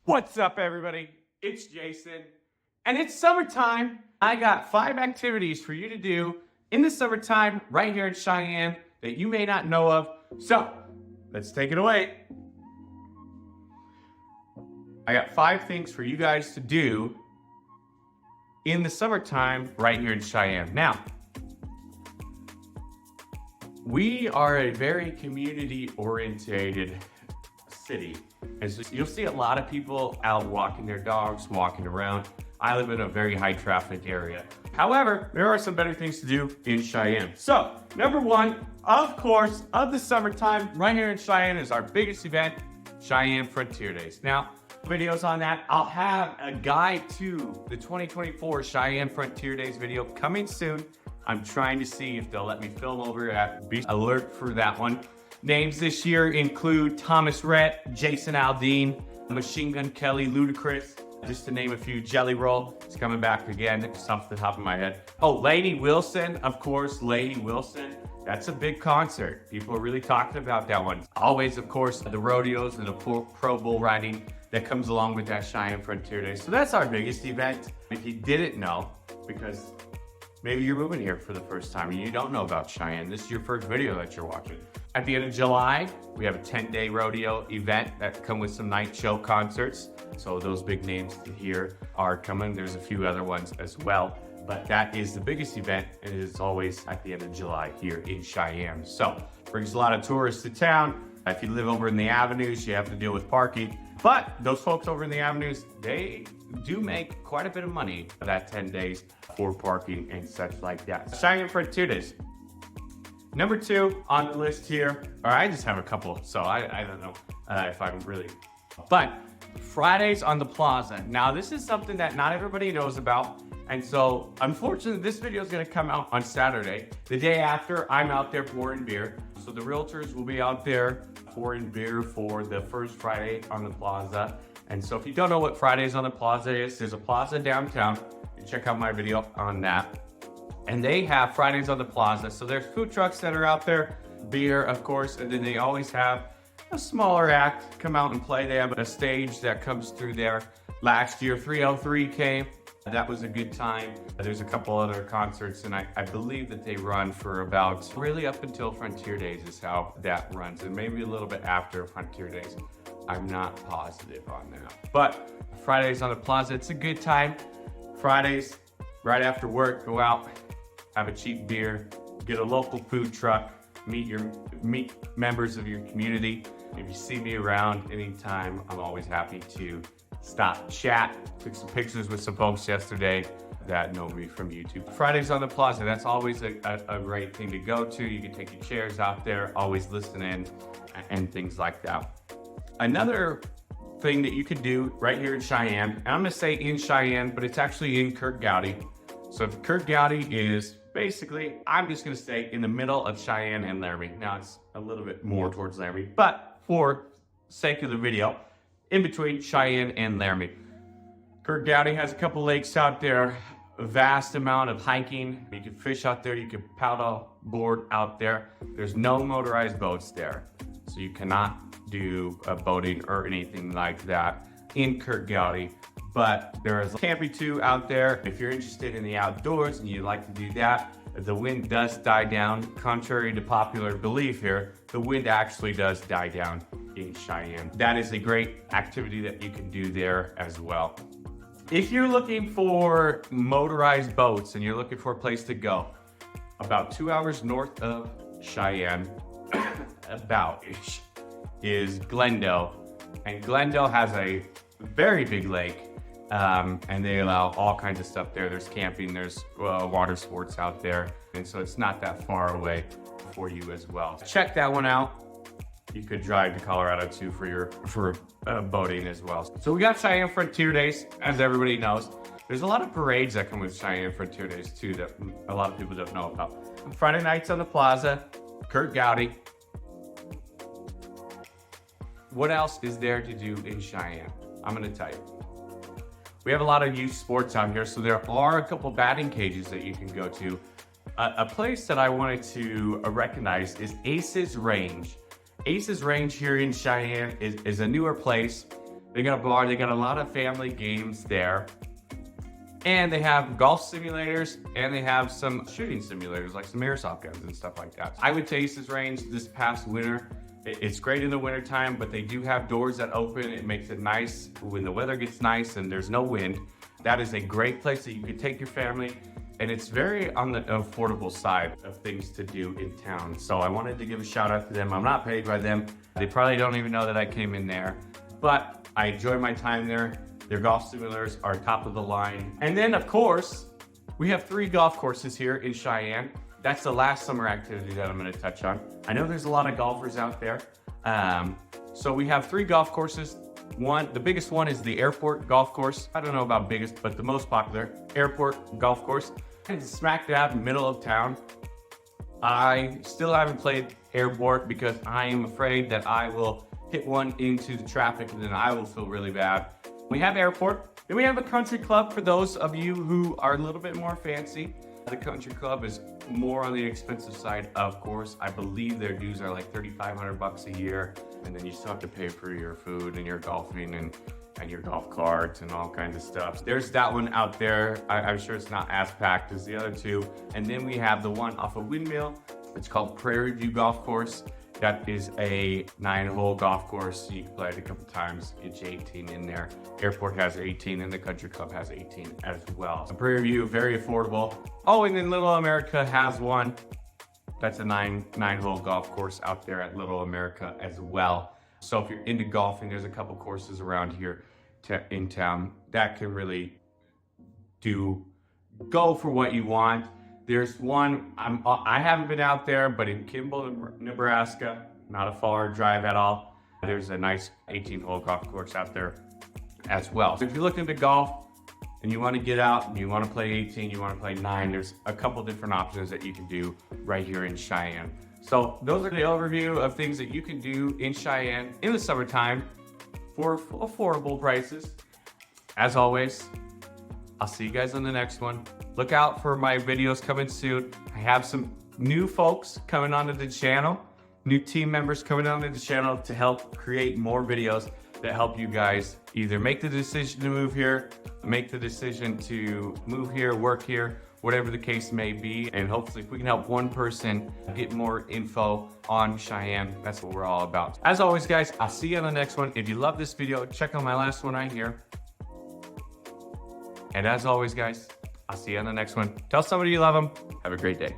What's up, everybody? It's Jayson, and it's summertime. I got 5 activities for you to do in the summertime right here in Cheyenne that you may not know of. So, let's take it away. I got 5 things for you guys to do in the summertime right here in Cheyenne. Now, we are a very community-oriented city. And so you'll see a lot of people out walking their dogs, walking around. I live in a very high traffic area. However, there are some better things to do in Cheyenne. So, number 1, of course, of the summertime, right here in Cheyenne is our biggest event, Cheyenne Frontier Days. Now, videos on that. I'll have a guide to the 2024 Cheyenne Frontier Days video coming soon. I'm trying to see if they'll let me film over at Be Alert for that one. Names this year include Thomas Rhett, Jason Aldean, Machine Gun Kelly, Ludacris, just to name a few. Jelly Roll is coming back again, it's off the top of my head. Oh, Lainey Wilson, of course, Lainey Wilson. That's a big concert. People are really talking about that one. Always, of course, the rodeos and the pro bull riding that comes along with that Cheyenne Frontier Day. So that's our biggest event. If you didn't know, because maybe you're moving here for the first time and you don't know about Cheyenne, this is your first video that you're watching. At the end of July, we have a 10-day rodeo event that come with some night show concerts. So those big names here are coming. There's a few other ones as well, but that is the biggest event, and it is always at the end of July here in Cheyenne. So brings a lot of tourists to town. If you live over in the avenues, you have to deal with parking. But those folks over in the avenues, they do make quite a bit of money for that 10 days for parking and such like that. Cheyenne Frontier Days. Number 2 on the list here, or I just have a couple, so I don't know if I'm really, but Fridays on the Plaza. Now, this is something that not everybody knows about, and so unfortunately, this video is going to come out on Saturday. The day after, I'm out there pouring beer. So the realtors will be out there pouring beer for the first Friday on the Plaza. And so if you don't know what Fridays on the Plaza is, there's a plaza downtown. You check out my video on that. And they have Fridays on the Plaza. So there's food trucks that are out there, beer, of course, and then they always have a smaller act come out and play. They have a stage that comes through there. Last year, 303 came. That was a good time. There's a couple other concerts, and I believe that they run for about really up until Frontier Days is how that runs, and maybe a little bit after Frontier Days. I'm not positive on that. But Fridays on the Plaza, it's a good time. Fridays, right after work, go out, have a cheap beer, get a local food truck, meet members of your community. If you see me around anytime, I'm always happy to stop, chat. Took some pictures with some folks yesterday that know me from YouTube. Fridays on the Plaza, that's always a great thing to go to. You can take your chairs out there, always listen in, and things like that. Another thing that you could do right here in Cheyenne, and I'm gonna say in Cheyenne, but it's actually in Kirk Gowdy. So Kirk Gowdy is basically, I'm just gonna say in the middle of Cheyenne and Laramie. Now it's a little bit more towards Laramie, but for sake of the video, in between Cheyenne and Laramie. Kirk Gowdy has a couple lakes out there, a vast amount of hiking. You can fish out there, you can paddle board out there. There's no motorized boats there, so you cannot do boating or anything like that in Kirk Gowdy. But there is Campy 2 out there. If you're interested in the outdoors and you'd like to do that, the wind does die down. Contrary to popular belief here, the wind actually does die down in Cheyenne. That is a great activity that you can do there as well. If you're looking for motorized boats and you're looking for a place to go, about 2 hours north of Cheyenne, about-ish, is Glendale. And Glendale has a very big lake. And they allow all kinds of stuff there. There's camping, there's water sports out there. And so it's not that far away for you as well. Check that one out. You could drive to Colorado too for boating as well. So we got Cheyenne Frontier Days, as everybody knows. There's a lot of parades that come with Cheyenne Frontier Days too that a lot of people don't know about. Friday nights on the Plaza, Kirk Gowdy. What else is there to do in Cheyenne? I'm gonna tell you. We have a lot of youth sports out here, so there are a couple batting cages that you can go to. A place that I wanted to recognize is Ace's Range. Ace's Range here in Cheyenne is a newer place. They got a bar, they got a lot of family games there. And they have golf simulators, and they have some shooting simulators, like some airsoft guns and stuff like that. I went to Ace's Range this past winter. It's great in the winter time, but they do have doors that open. It makes it nice when the weather gets nice and there's no wind. That is a great place that you could take your family, and it's very on the affordable side of things to do in town. So I wanted to give a shout out to them. I'm not paid by them. They probably don't even know that I came in there, but I enjoyed my time there. Their golf simulators are top of the line. And then of course, we have 3 golf courses here in Cheyenne. That's the last summer activity that I'm gonna touch on. I know there's a lot of golfers out there. So we have 3 golf courses. The biggest one is the airport golf course. I don't know about biggest, but the most popular airport golf course. It's smack dab in the middle of town. I still haven't played airport because I am afraid that I will hit one into the traffic and then I will feel really bad. We have airport, then we have a country club for those of you who are a little bit more fancy. The country club is more on the expensive side, of course. I believe their dues are like $3,500 a year, and then you still have to pay for your food and your golfing and your golf carts and all kinds of stuff. There's that one out there. I'm sure it's not as packed as the other 2. And then we have the one off of Windmill. It's called Prairie View Golf Course. That is a 9-hole golf course. You can play it a couple times, get you 18 in there. Airport has 18 and the country club has 18 as well. So Prairie View, very affordable. Oh, and then Little America has one. That's a 9-hole golf course out there at Little America as well. So if you're into golfing, there's a couple courses around here in town that can really go for what you want. There's one, I haven't been out there, but in Kimball, Nebraska, not a far drive at all. There's a nice 18-hole golf course out there as well. So if you're looking to golf and you want to get out and you want to play 18, you want to play 9, there's a couple different options that you can do right here in Cheyenne. So those are the overview of things that you can do in Cheyenne in the summertime for affordable prices. As always, I'll see you guys on the next one. Look out for my videos coming soon. I have some new folks coming onto the channel, new team members coming onto the channel to help create more videos that help you guys either make the decision to move here, make the decision to move here, work here, whatever the case may be. And hopefully if we can help one person get more info on Cheyenne, that's what we're all about. As always, guys, I'll see you on the next one. If you love this video, check out my last one right here. And as always, guys, I'll see you on the next one. Tell somebody you love them. Have a great day.